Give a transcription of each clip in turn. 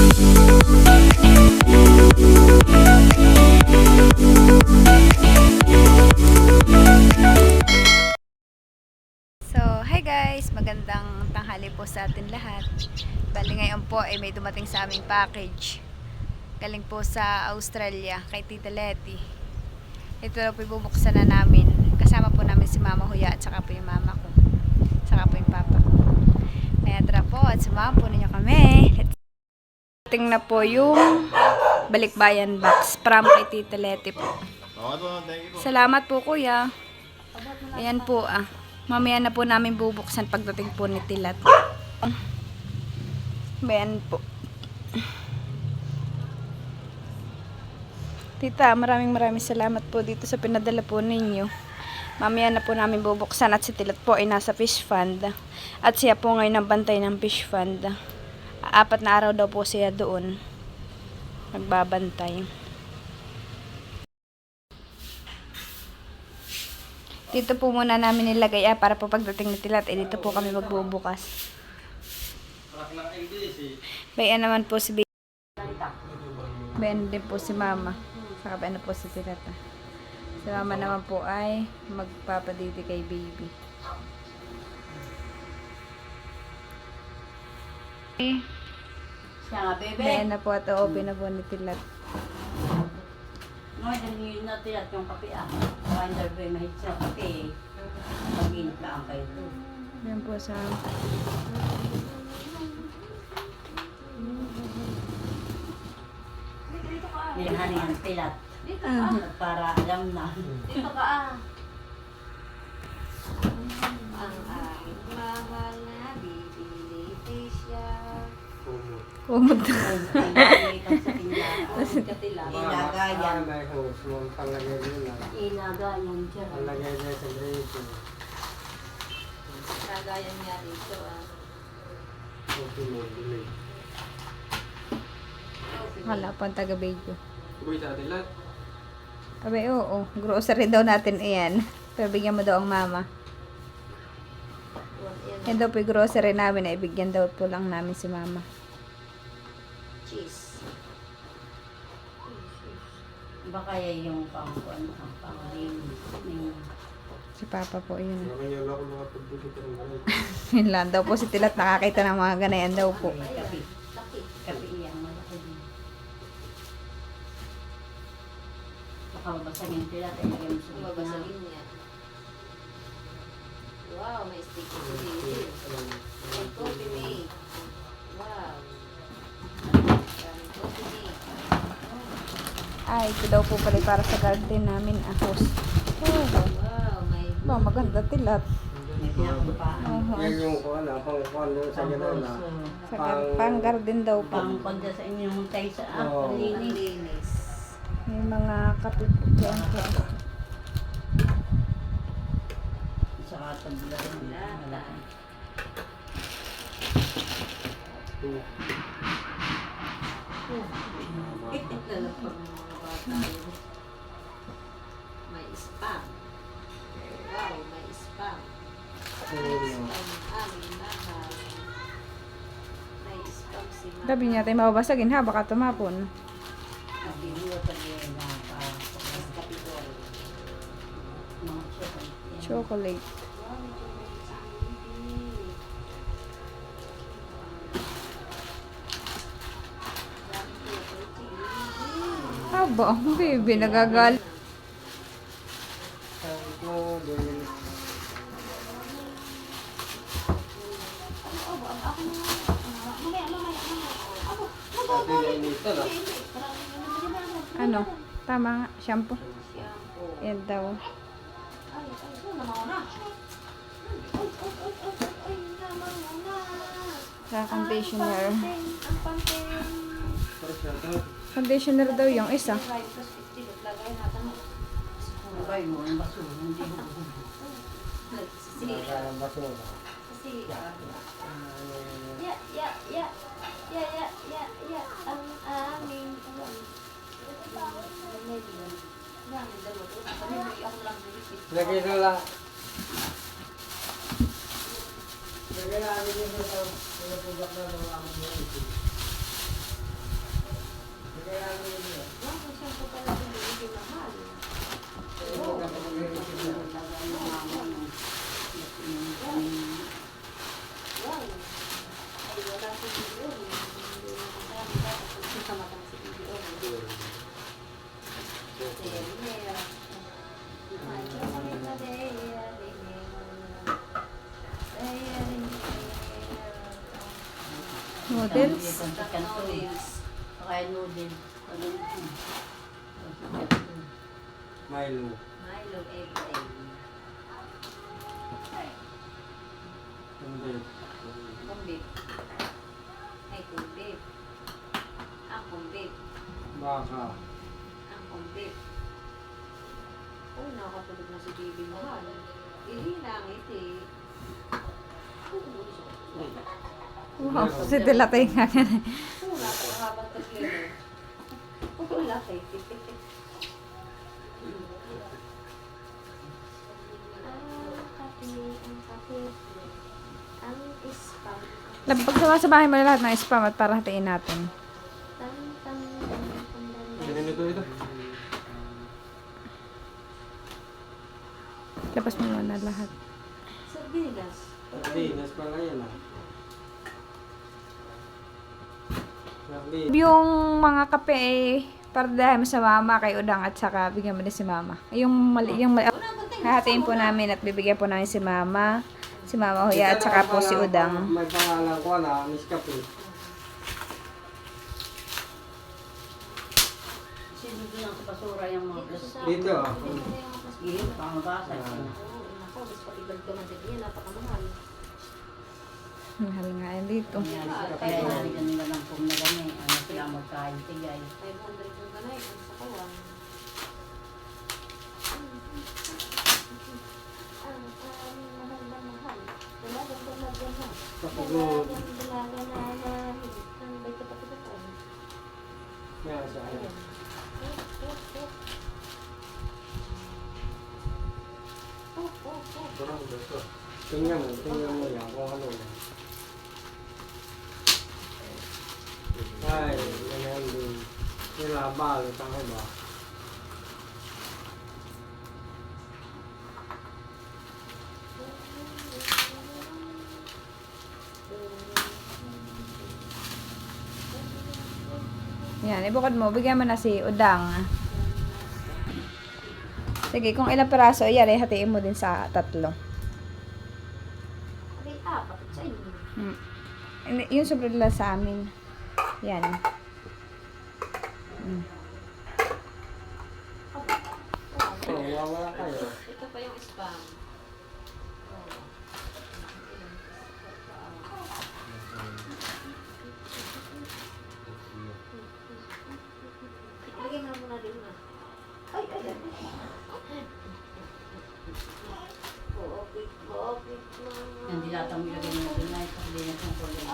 So, hi guys! Magandang tanghali po sa atin lahat. Bali ngayon po ay may dumating sa aming package. Galing po sa Australia kay Tita Letty. Ito na po ibubuksan na namin. Kasama po namin si Mama Huya at saka po yung mama ko. Saka po yung papa ko. Kaya tara po at sumama po ninyo kami. Dating na po yung balikbayan box from kay Tita Letty po. Salamat po kuya. Ayan po ah. Mamaya na po namin bubuksan pagdating po ni Tilat. Ayan po. Tita, maraming salamat po dito sa pinadala po ninyo. Mamaya na po namin bubuksan at si Tilat po ay nasa fish fund. At siya po ngayon ang bantay ng fish fund. 4 na araw daw po siya doon. Nagbabantay. Dito po muna namin nilagay para po pagdating ni Tilat dito po kami magbubukas. Bayan naman po si Baby. Bayan din po si Mama. Saka bayan po si Tilat. Si Mama naman po ay magpapadidi kay Baby. Siya nga, bebe. Bayan na po at open na po ni Tilat. Ngayon, nangyayon natin at yung kape Finder ba yung mahit sa kape. Mag-init ka ang kayo. Yan po sa... Nilhanin ang Tilat. Para alam na. Dito ka Ang aking mahal na bibili siya. Kumot. Katila. Ilagayan. Palagay nila. Ilagayan siya. Palagay nila sa grito. Nagayan niya dito Bili. Wala po ang taga-video. Kuboy sa atin lahat. Abay, oo. Grocery daw natin iyan. Pero bigyan mo daw ang mama. Yan daw po yung grocery namin. Ibigyan daw po lang namin si mama. Cheese. Baka yung pang-linis. Si papa po yun. Naman yung ako mga pagbuto ng ganun. Yun lang daw po si Tilat nakakita ng mga ganayan daw po. Kape. Laki. Kape iyang malaki din. Baka mabasagin Tilat. Ilagay mo sa gitna. Mabasagin niya. Wow, may sticky si baby. May coffee mate. Wow. Daming coffee mate. Ay, ito daw po pala para sa garden namin. Ahos. Oh, Wow, may ba, maganda Tilat. May pinakumpaan. Yan yung kuhan pang sa ganun na. Sa pang garden daw po. Pangkondya sa inyong tayo sa Oo. linis. linis. May mga kape po dyan po. Saka tabla rin. Malaki. Lalapag ng mga bata yun. May spam. Wow, may spam. Spam ang aming mahal. May spam si mama. Gabi niya tayo mababasagin ha, baka tumapon. Sabi mo sa liyan na Mas kapitol. mga chocolate. Chocolate. Wow, may chocolate si baby. Daming chocolate si baby. Aba, baby, nagagal. Ito, din. Ate na inita na. Ano? Tama nga, shampoo. Shampoo. Yan daw. Ay, naman na. Ay, naman na. Sa conditioner. Ang panteng. Pares na ito. Conditioner daw yung isa. Right, plus 50. Lagay natin. Sabay mo ang baso. Hindi mo. Kasi, Ang basura. kasi, ang aming Lagay na lang. Lagay na namin yung sa pinapugak na mga aming mga ito. Bakit siya pa pala hindi mahal? Wow. Ay, wala si video. Hindi na magkakaroon. Dapat kasama ka na si video. Noodles. Kaya noodle. Milo. Milo egg. Hindi. Kumbit. Ay, kumbit. Ang kumbit. Baka. Ang kumbit. Oh, nakakatulog na si Baby Mahal. Hindi langit eh. Wow, si Dilatay nga. Oo, napakahabang taglilo. Oo, laki. Ang spam. Pag sa bahay mo na lahat ng spam at para hatiin natin. Ganun ito. Labas mo muna lahat. Sardinas. Sardinas pala yan ah. Sardinas. Yung mga kape para dahil mo sa mama kay Udang at saka bigyan mo din si mama. Yung hahatiin po namin at bibigyan po namin si mama Huya at saka po si Udang. May pangalan ko na, Miss Cafe. Sinigil lang sa basura yung mga plastic. Dito ah. Iyo, pangabasag. Ako, mas patibad ka man din yan. Napakamahal. Mahal nga yan dito. Kaya inaligan nila ng pum na gani. Ano sila magkain tigay. 500 yung ganay. Ang sakawan. Ang mahal. Wala kang dalaga na. Kapagod. Wala kang dalaga na. Ang bay kapatidakan. Yan sa akin. Ayan. Parang gusto. Tingnan mo yan kung ano yan. Ay, yan din. Nilabal, tanga ba? Yan, ibukod mo. Bigyan mo na si Udang. Sige, kung ilang peraso, yari, hatiin mo din sa 3. Ay, apat sa inyo. Yung sobrang nila sa amin. Yan. Oh, wala kayo. Ito pa yung spam. Lagyan nga muna din na. Ay. Bookit. Yung dilatang ilagay mo doon ay sardinas ng kulay.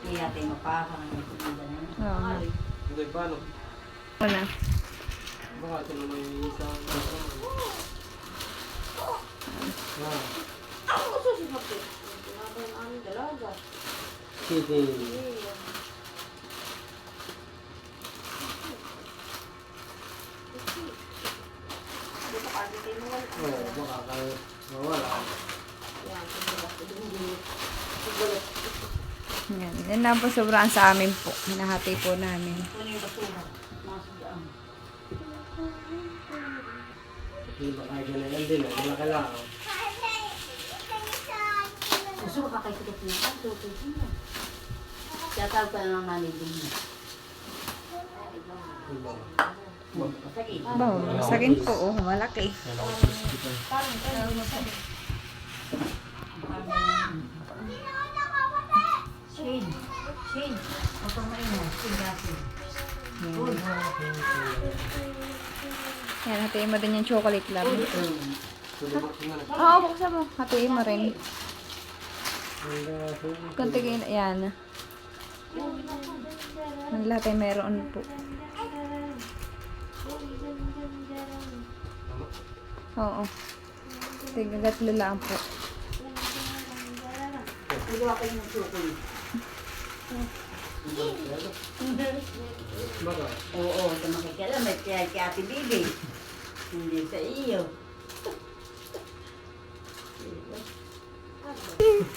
Hindi natin mapakang ang itinda na yun. Oo nga. Hindi, paano? Una. Baka ito naman yung isang ah, Ako gusto si Mapit. Ginagawa yung aming dalaga. sige. Dito ka, dito mo wala. Oh, baka kayo mawala. Yan, siguro. Yan. Yan lang po sobrang sa amin po. Hinahati po namin. Ano yung basura? Mga sugaan. Hindi ba kayo ganyan din eh. Wala kailangan. Gusto ko kakaitikot na ka, tutuloy mo. Kaya tawag ka na ng nanibig mo. Diba? Masakit. Bawo, sakin po. Oh, malaki. Shane. Huwag kang maingay. Shane, gasin. Yan, hatiin mo din yung chocolate lab. Tulubak ko na. Oo, buksan mo. Hatiin mo rin. Kunti yan. Lahat ay meron po. Oo. Tigagatlo lang po. Magawa kayo ng chocolate. Baka. Oo, sa makikialam, may kaya kay Ate Bibi. Hindi sa iyo.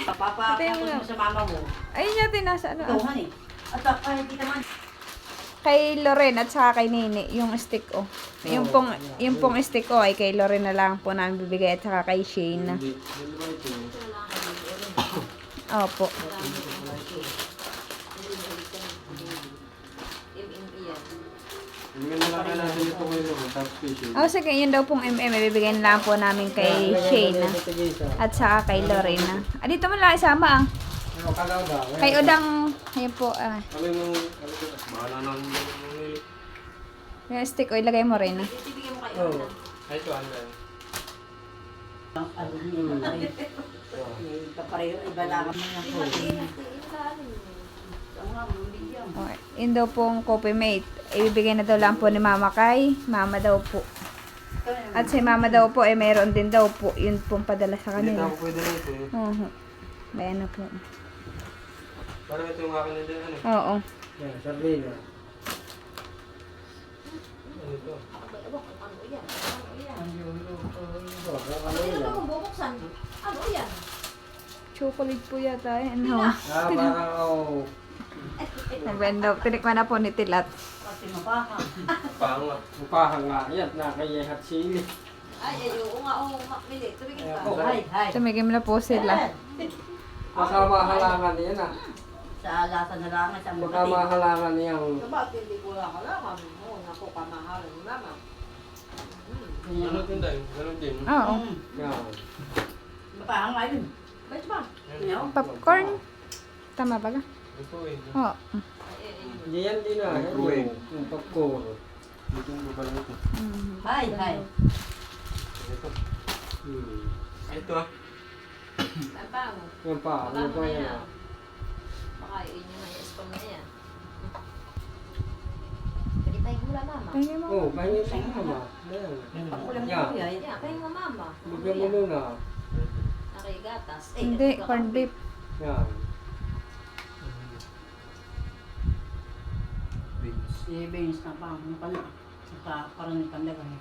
Papapakapos mo sa mama mo. Ayun natin, nasa ano. Ikaw, honey. At ay, kita man. Kay Loren at saka kay Nini, yung stick oh. Yung pong stick oh ay kay Loren na lang po namin bibigay at saka kay Shane. Hindi. Hindi ba ito? Opo. Hindi na lang kaya natin ito ngayon. Tapos fishing. Oh, sige, yun daw pong ibibigay na lang po namin kay Shane at saka kay Lorena. Ah, dito mo lang isama ah. Ano kalaw ba? Kay Udang, ayun po, Kami nung, bahala nang yung stick oh, ilagay mo rin ah. Bibigyan mo kayo. Oo. Ay, ito ano yan? Ano niyo, ay. Kapareho, iba lang naman ang huli. Ikaw nga, bibigyan. Okay. Yun daw pong coffee mate. Ibibigay na daw lang po ni Mama kay Mama daw po. At si Mama daw po, eh mayroon din daw po. Yun pong padala sa Hindi kanila. ako pwede na ito eh. Bayan na po. Parang ito yung akin na dyan. Ano? Oo. Yan, sardina. Ano ito? Ano yan? Ano yan? Ito, ano Ano yan yan? ang bubuksan? Ano yan? Chocolate po yata eh. Ano? Parang oh. Nagbendo. Tinikman na po ni Tilat. Kasi mapaka. Panga. Upahang nga. Yan, nakayehat sili. Ay, oo nga, oo nga. Mili, tumigil ka. Oh, hi, hi. Tumigim na po sila. Makamahalangan yan ah. Sa lasa na lang, sa mga Makamahalangan niyang Diba, hindi ko lang kalaman. Oo, naku, kamahalan mo naman. ano din dahil? Ganun din. Oo. Yan. Mapaka nga yun. Ba't ba? Yan. Popcorn. Tama ba ka? Ito eh. Oo. Hindi yan din ah. Yan yung popcorn. Dito mo ba lang ito? Hi, hi. Ito. Ay, ito ah. Tampang. Yan pa. Ano pa yan ah. Makain nyo na yung spam na yan. Pwede tayong hula, mama. Tingin mo. Oh, pahingi sa mama. Yan. Pakulang Yan. niyo yan. Yan, kaya nga mama. Bigyan mo muna. Nakigatas. Hindi, corned beef. Yan. Si Beans na pa. Ano pa na? Sa karang pandagay.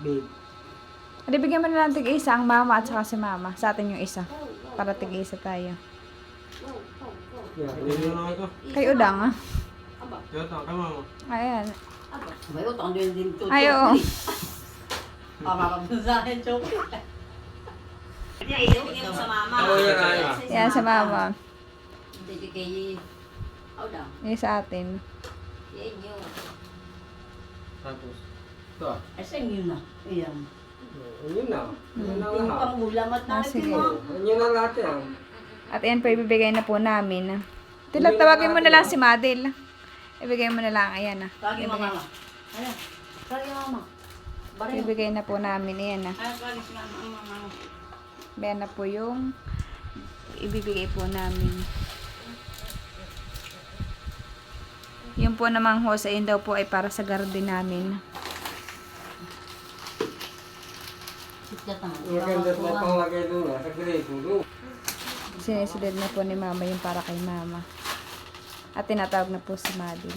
Babe. Hindi, bigyan mo na lang tig-isa ang mama at saka si mama. Sa atin yung isa. Para tig-isa tayo. Yan. Yan na ito. Kay Udang ah. Aba, Yan, kay mama. Ayan. aba. May utang din ito. Ay, oo. Pamakapunta sa akin, chocolate. Bigyan mo sa mama. Oo, yan, yan. Yan sa mama. Hindi kay... Aw daw. Yung sa atin. Yan yun. Tapos. Ito ah. Ay, sa inyo na. Ayan. Yun na. Yun na Yung lahat. pangulam at Ah, natin sige. mo. Yun na lahat yan. At ayan po, ibibigay na po namin. Tilat, tawagin mo na lang si Madel. Ibigay mo na lang. Ayan ah. Tawagin mo mama. Ayan. Tawagin mo mama. Baril. Ibigay na po namin. Ayan ah. Ayan, tawagin si mama. Ayan na po yung ibibigay po namin. Yung po namang hose, ayun daw po ay para sa garden namin. Sikat naman. Maganda na panglagay doon ah. Sa grade doon. Sinisilid na po ni mama yung para kay mama. At tinatawag na po si Madel.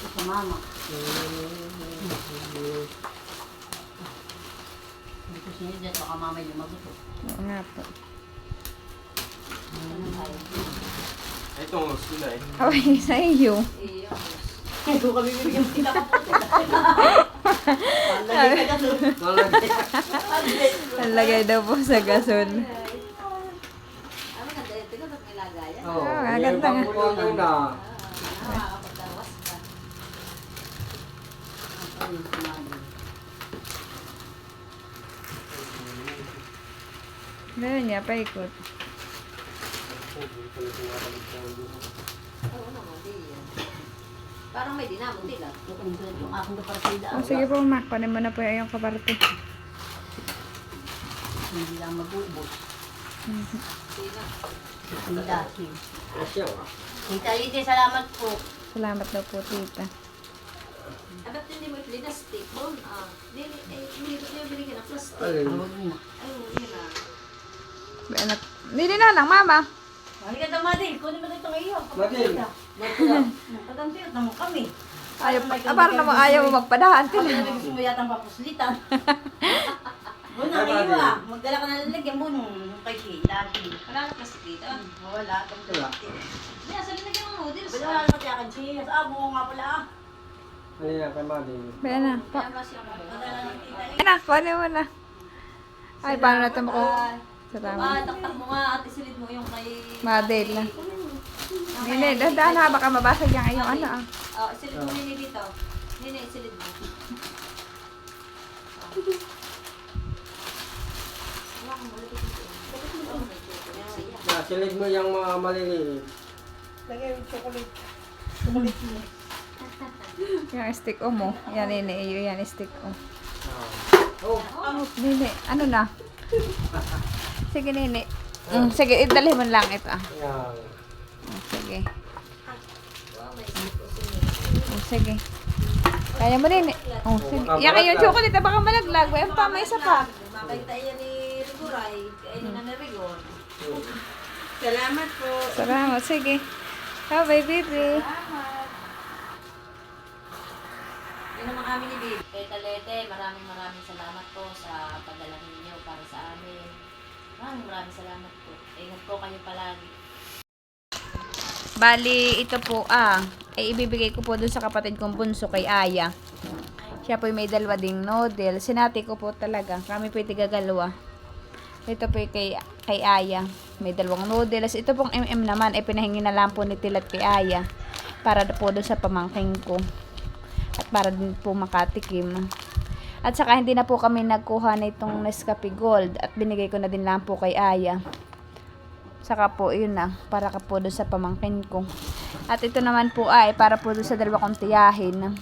Sa mama. Ito sinidya, baka mamay lumagot. Oo nga po. Ay, ito ang sila eh. Okay, sa iyo. Iyo. Ito kami bibigyan mo kita kapote. Palagay ka doon. Nalagay. Nalagay daw po sa gasol. Ano nga, dahil tingnan ba't nilagayan? Oo. Ah, Yung ganda nga. pangpuan doon ah. Makakapagdarwas ka. Ayun, si mama. Ganun niya, paikot. Oo naman, di yan. Parang may dinamon nila. Yung aking kapartida. Oh, sige po, ma. Kunin mo na po yung kaparte. Hindi lang mag-ubos. Sino? Hindi dati. Asya ah. Tita Liti, salamat po. Salamat daw po, tita. Ah, ba't hindi mo iplinastik doon? Ah, hindi mo Alin? Huwag mo. Ay, yun na. Anak, hindi na lang, mama. Halika na, Madel. Kunin mo dito ngayon. Madel. Nagkadantiyot naman kami. Para naman ayaw mo magpadahan. Kasi namin gusto mo yatang papuslitan. Bunang iyo ah. Magdala ka na lalagyan mo nung kay Sheila. Wala na plastic dito. Wala. Wala. Hindi, sa linagyan ng noodles. Wala na pati akin Sheila. Bungo nga pala ah. Alin na kay Madel. Ayan na. Kaya ba siya mga Padala ng tita eh. Ayan na, kuhanin mo na. Ay, paano na ito mo? Salamat. taktak mo nga at isilid mo yung kay... Madel na. Nini, dahan ha, baka mabasag yan yung ano ah. Oh, isilid mo nini dito. Nini, isilid mo. Silid mo yung mga maliliit. Yung stick o mo. Yan, nini, yan stick o. Oh. Nini, ano na? Sige, nini. Sige, idalhin mo lang ito ah. Yan. Sige. Sige. Kaya mo nini. Sige. Yan yung chocolate, baka malaglag. May pa, may isa pa. Makita yan ni Riguray. Kainin na ni Rigor. Salamat po. Salamat, sige. Bye, baby. Salamat. Yan naman kami ni Babe. Teta Lete, maraming salamat po sa padala ninyo para sa amin. Maraming salamat po. Ingat po kayo palagi. Bali, ito po ay ibibigay ko po dun sa kapatid kong bunso kay Aya. Siya po may dalawa ding noodle. Sinati ko po talaga. Kami po tigagalawa. Ito po kay Aya. May dalawang noodles. Ito pong naman ay pinahingi na lang po ni Tilat kay Aya. Para po dun sa pamangking ko. At para din po makatikim. At saka hindi na po kami nagkuha na itong Nescafe Gold. At binigay ko na din lang po kay Aya. Saka po, yun na, para ka po doon sa pamangkin ko. At ito naman po ay para po doon sa dalawa kong tiyahin.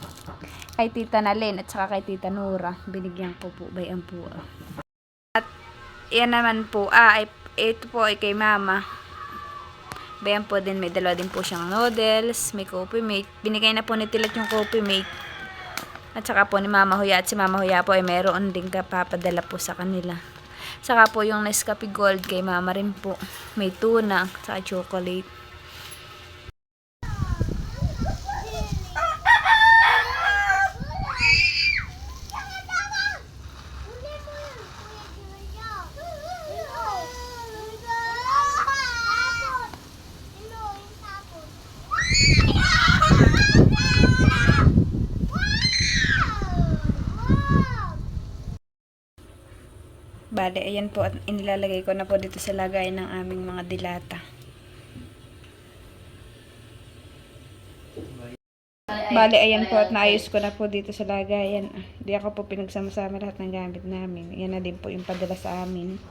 Kay Tita Nalin at saka kay Tita Nora. Binigyan ko po, bayan po. At yan naman po ay, ito po ay kay Mama. Bayan po din, may dalawa din po siyang noodles, may Coffee Mate. Binigay na po ni Tilat yung Coffee Mate. At saka po ni Mama Huya. At si Mama Huya po ay meron din kapapadala po sa kanila. Saka po yung Nescafe Gold kay Mama rin po. May tuna, saka chocolate. Bale, ayan po at inilalagay ko na po dito sa lagay ng aming mga dilata. Bale, ayan po at naayos ko na po dito sa lagayan. Di ako po pinagsama-sama lahat ng gamit namin. Ayan na din po yung padala sa amin.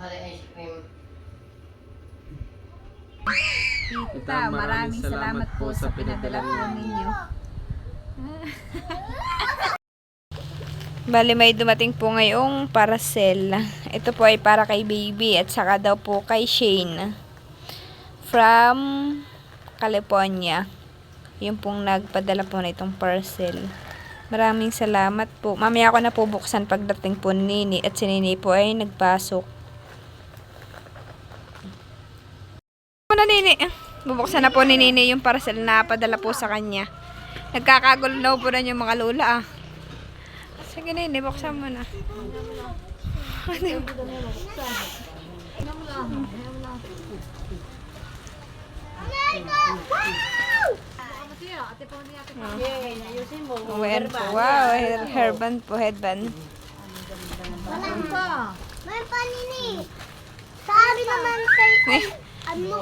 Tita, maraming salamat po sa pinadala po ninyo. Bale, may dumating po ngayong parcel. Ito po ay para kay baby at saka daw po kay Shane. From California. Yung pong nagpadala po na itong parcel. Maraming salamat po. Mamaya ko na po buksan pagdating po ni Nini at si Nini po ay nagpasok. Muna Nini. Bubuksan na po ni Nini yung parcel na padala po sa kanya. Nagkakagulo na po na yung mga lola ah. Sige Nini, buksan mo na. Wow, hairband po, headband. May panini. Sabi naman kay ano?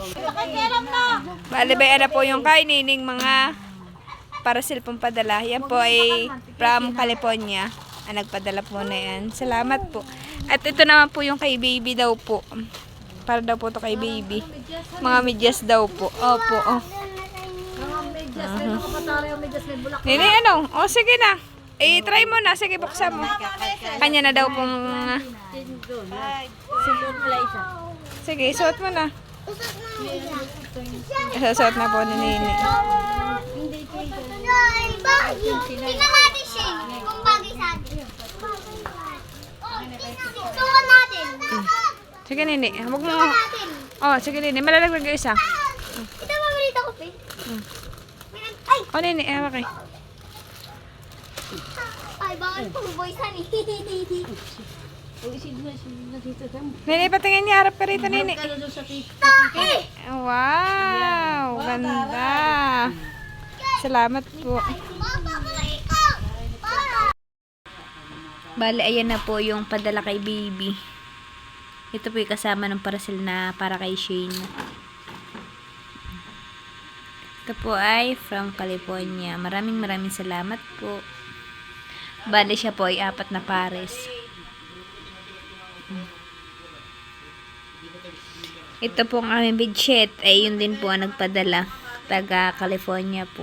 Bale, na po yung kay Nining mga parcel pong padala. Yan po ay from California. Nagpadala po na yan. Salamat po. At ito naman po yung kay baby daw po. Para daw po to kay baby. Mga medyas daw po. Opo, oh. Nini, ano? O, sige na. I-try mo na. Sige, buksan mo. Kanya na daw pong... Sige, isuot mo na. Isuot na po ni Nini. Tingnan natin siya kung bagay sa atin. So, Sige, Nini. Huwag mo. natin. Oh, sige, Nini. Malalaglag yung isa. Ito, mamalita ko, Pe. Ay! Oh, Nini. Okay. Ay, bawal pong boys, honey. Uy, sige na dito. Nini, patingin niya. Harap ka rito, Nini. Kano doon sa tito? Wow! Ganda! Salamat po. Bale, ayan na po yung padala kay baby. Ito po yung kasama ng parcel na para kay Shane. Ito po ay from California. Maraming salamat po. Bale, siya po ay 4 na pares. Ito po ang aming bedsheet. Ay, yun din po ang nagpadala. Taga California po.